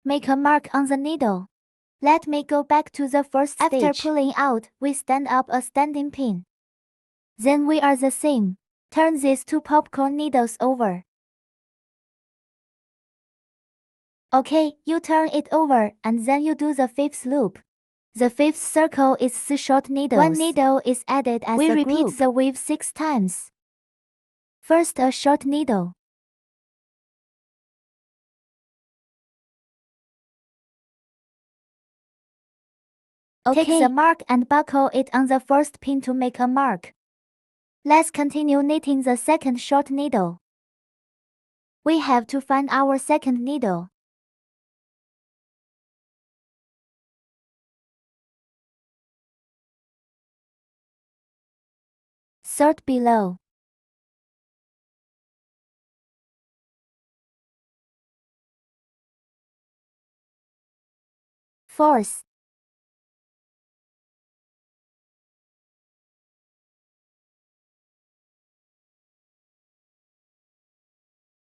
Make a mark on the needle. Let me go back to the first stage. After pulling out, we stand up a standing pin. Then we are the same. Turn these two popcorn needles over. Okay, you turn it over and then you do the fifth loop. The fifth circle is 6 short needles. 1 needle is added as a group. We repeat the weave 6 times. First a short needle. Okay. Take the mark and buckle it on the first pin to make a mark. Let's continue knitting the second short needle. We have to find our second needle. Third below. Fourth.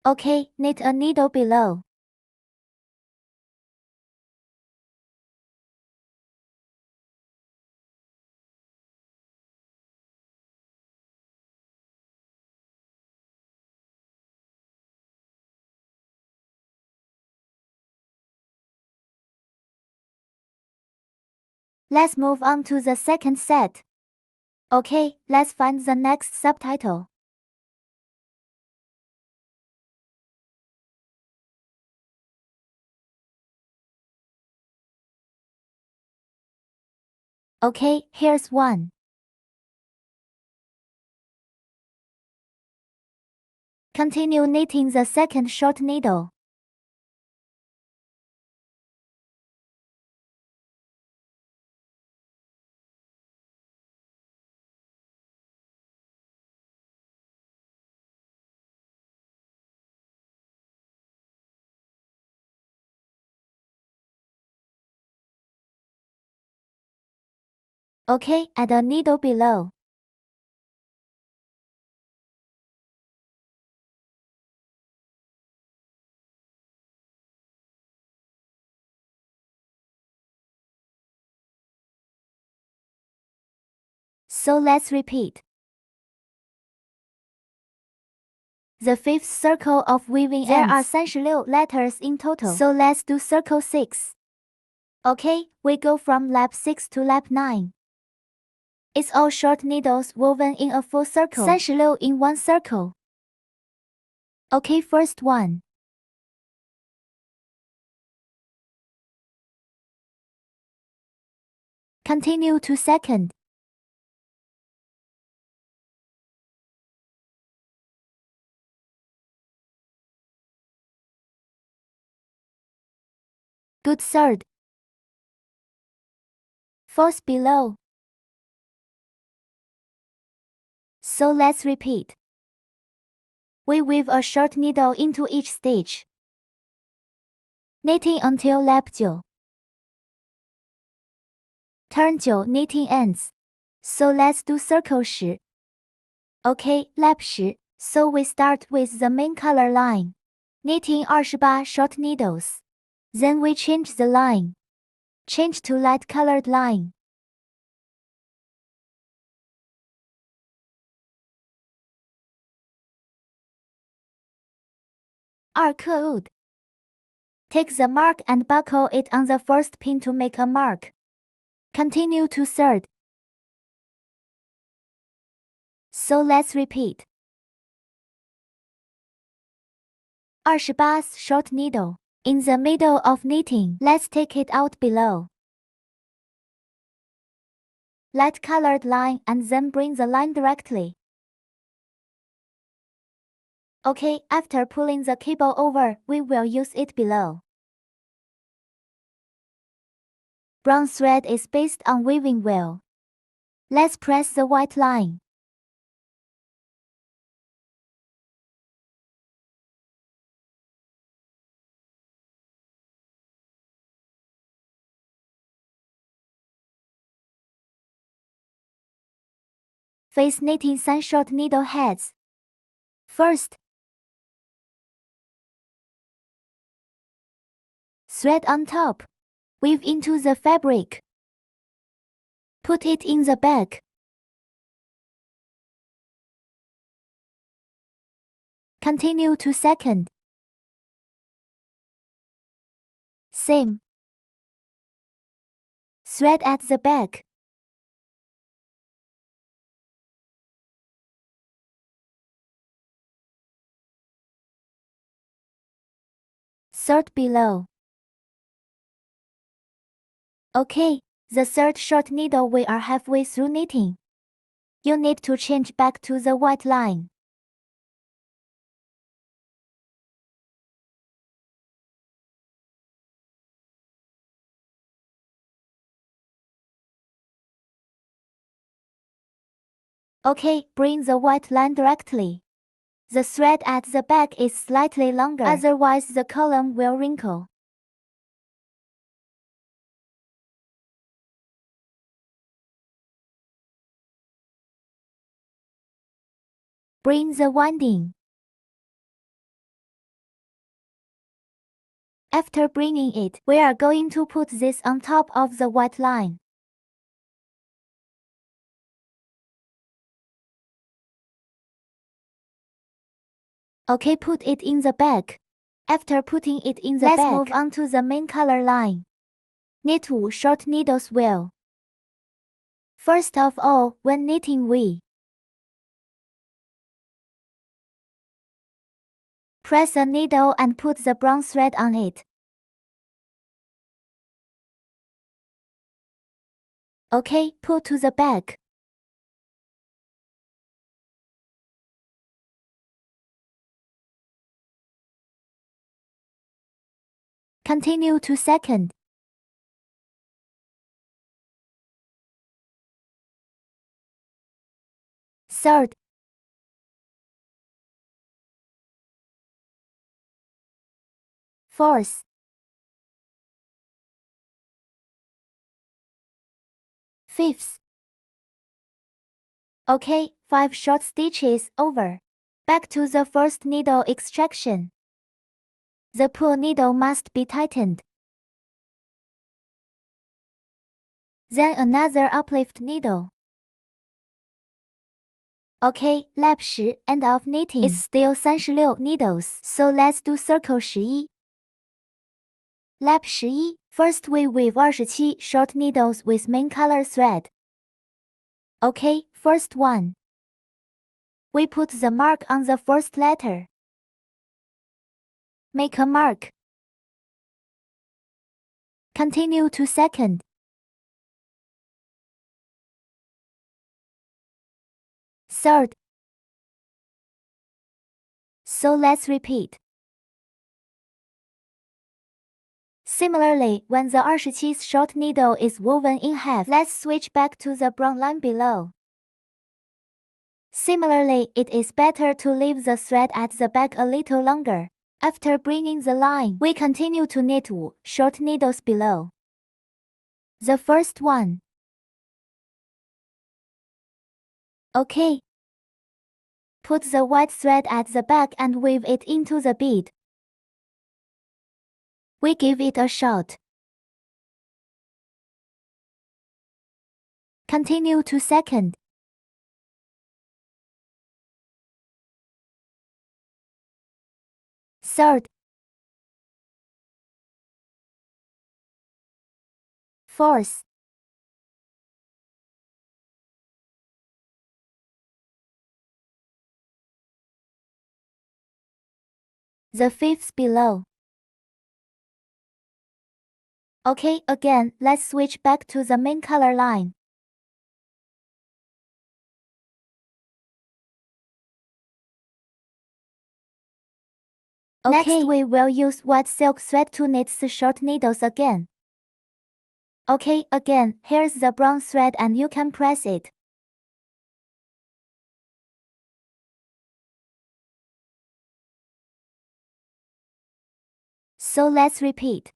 Okay, knit a needle below. Let's move on to the second set. Okay, let's find the next subtitle. Okay, here's one. Continue knitting the second short needle. Okay, add a needle below. So let's repeat. The fifth circle of weaving there ends. There are 36 letters in total. So let's do circle 6. Okay, we go from lap 6 to lap 9. It's all short needles woven in a full circle. 36 in one circle. Okay, first one. Continue to second. Good third. Fourth below. So let's repeat. We weave a short needle into each stage. Knitting until lap 9. Turn 9 knitting ends. So let's do circle 10. Okay, lap 10. So we start with the main color line. Knitting 28 short needles. Then we change the line. Change to light colored line. Cut wood. Take the mark and buckle it on the first pin to make a mark. Continue to third. So let's repeat. 28 short needle. In the middle of knitting, let's take it out below. Light colored line and then bring the line directly. Okay, after pulling the cable over, we will use it below. Brown thread is based on weaving wheel. Let's press the white line. Face knitting 3 short needle heads. First, Thread on top. Weave into the fabric. Put it in the bag. Continue to second. Same. Thread at the back. Third below. Okay, the third short needle we are halfway through knitting. You need to change back to the white line. Okay, bring the white line directly. The thread at the back is slightly longer, otherwise the column will wrinkle. Bring the winding. After bringing it, we are going to put this on top of the white line. Okay, put it in the bag. After putting it in the bag, let's move on to the main color line. Knit 2 short needles well. First of all, when knitting we press a needle and put the brown thread on it. Okay, put to the bag. Continue to second. Third. Fourth. Fifth. Okay, 5 short stitches over. Back to the first needle extraction. The pull needle must be tightened. Then another uplift needle. Okay, lap 10, end of knitting. It's still 36 needles, so let's do circle 11. Lap 11, first we weave 27 short needles with main color thread. Okay, first one. We put the mark on the first letter. Make a mark. Continue to second. Third. So let's repeat. Similarly, when the 27 short needle is woven in half, let's switch back to the brown line below. Similarly, it is better to leave the thread at the back a little longer. After bringing the line, we continue to knit 2 short needles below. The first one. Okay. Put the white thread at the back and weave it into the bead. We give it a shot. Continue to second. Third. Fourth. The fifth below. Okay, again, let's switch back to the main color line. Okay. Next we will use white silk thread to knit the short needles again. Okay, again, here's the brown thread and you can press it. So let's repeat.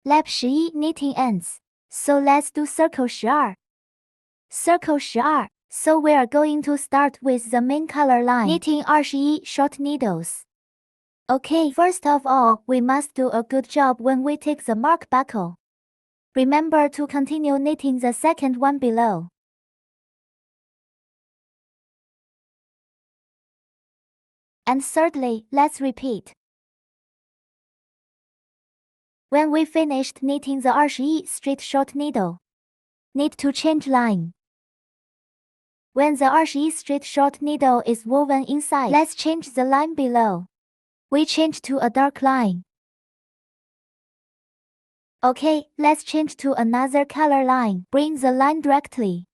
Lap 11 knitting ends. So let's do circle 12. Circle 12. So we are going to start with the main color line, knitting 21 short needles. Okay, first of all, we must do a good job when we take the mark buckle. Remember to continue knitting the second one below. And thirdly, let's repeat. When we finished knitting the 21 straight short needle, need to change line. When the 21 straight short needle is woven inside, let's change the line below. We change to a dark line. Okay, let's change to another color line. Bring the line directly.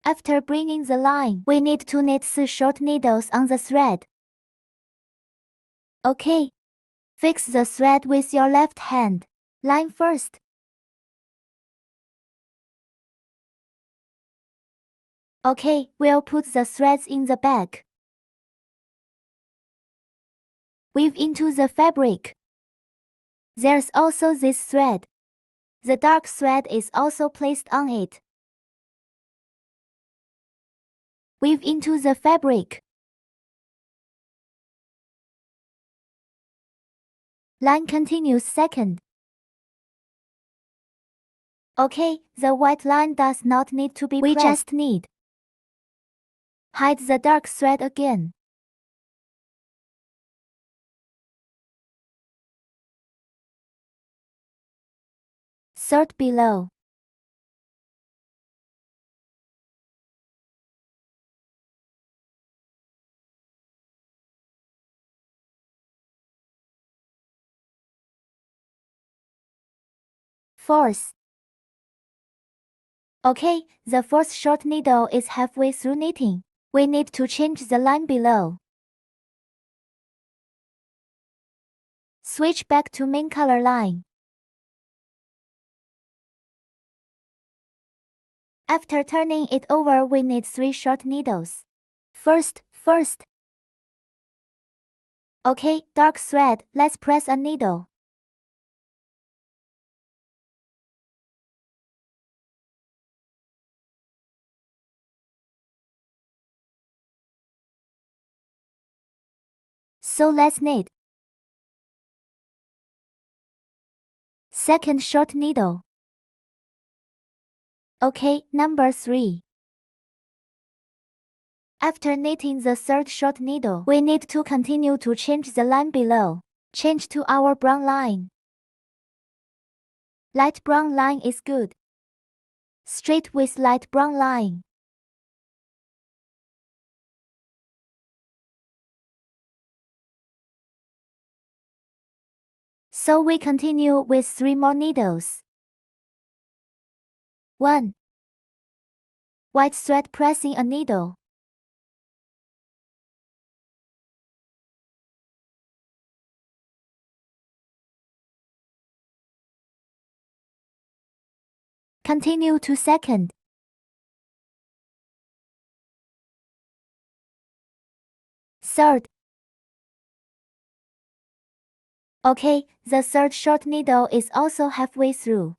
After bringing the line, we need to knit 4 short needles on the thread. Okay. Fix the thread with your left hand. Line first. Okay, we'll put the threads in the bag. Weave into the fabric. There's also this thread. The dark thread is also placed on it. Weave into the fabric. Line continues second. Okay, the white line does not need to be pressed. We just need hide the dark thread again. Third below. Fourth. Okay, the fourth short needle is halfway through knitting. We need to change the line below. Switch back to main color line. After turning it over, we need 3 short needles. First. Okay, dark thread, let's press a needle. So let's knit. Second short needle. Okay, number 3. After knitting the third short needle, we need to continue to change the line below. Change to our brown line. Light brown line is good. Straight with light brown line. So we continue with 3 more needles. 1. White thread pressing a needle. Continue to second. Third. Okay, the third short needle is also halfway through.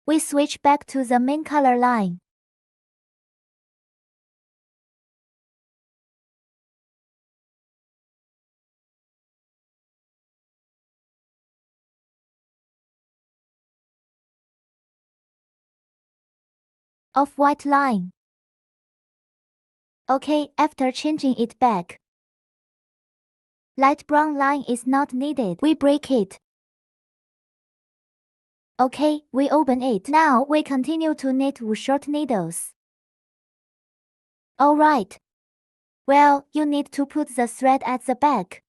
We switch back to the main color line. Off-white line. Okay, after changing it back. Light brown line is not needed. We break it. Okay, we open it. Now we continue to knit 2 short needles. Alright. Well, you need to put the thread at the back.